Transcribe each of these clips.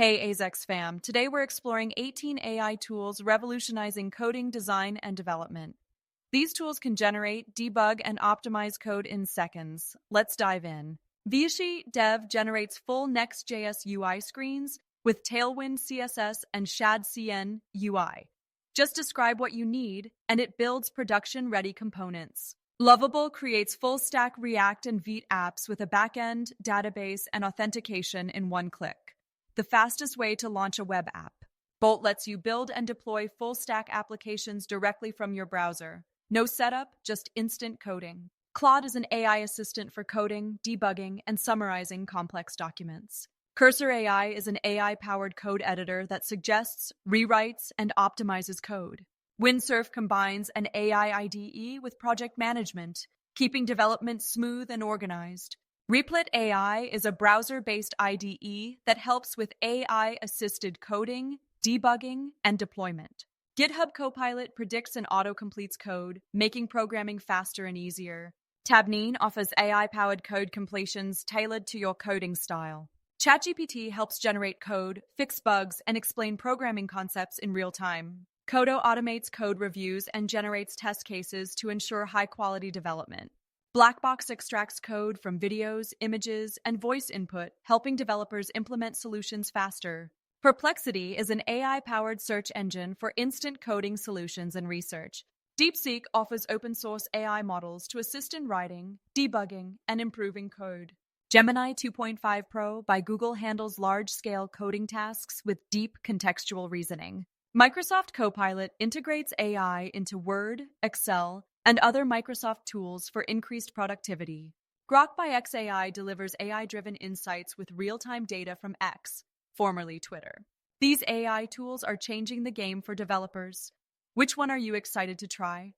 Hey Aizecs fam, today we're exploring 18 AI tools revolutionizing coding, design, and development. These tools can generate, debug, and optimize code in seconds. Let's dive in. Vite Dev generates full Next.js UI screens with Tailwind CSS and ShadCN UI. Just describe what you need, and it builds production-ready components. Lovable creates full-stack React and Vite apps with a backend, database, and authentication in one click. The fastest way to launch a web app. Bolt lets you build and deploy full-stack applications directly from your browser. No setup, just instant coding. Claude is an AI assistant for coding, debugging, and summarizing complex documents. CursorAI is an AI-powered code editor that suggests, rewrites, and optimizes code. Windsurf combines an AI IDE with project management, keeping development smooth and organized. Replit AI is a browser-based IDE that helps with AI-assisted coding, debugging, and deployment. GitHub Copilot predicts and autocompletes code, making programming faster and easier. Tabnine offers AI-powered code completions tailored to your coding style. ChatGPT helps generate code, fix bugs, and explain programming concepts in real time. Codo automates code reviews and generates test cases to ensure high-quality development. Blackbox extracts code from videos, images, and voice input, helping developers implement solutions faster. Perplexity is an AI-powered search engine for instant coding solutions and research. DeepSeek offers open-source AI models to assist in writing, debugging, and improving code. Gemini 2.5 Pro by Google handles large-scale coding tasks with deep contextual reasoning. Microsoft Copilot integrates AI into Word, Excel, and other Microsoft tools for increased productivity. Grok by xAI delivers AI-driven insights with real-time data from X, formerly Twitter. These AI tools are changing the game for developers. Which one are you excited to try?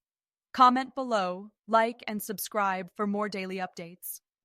Comment below, like, and subscribe for more daily updates.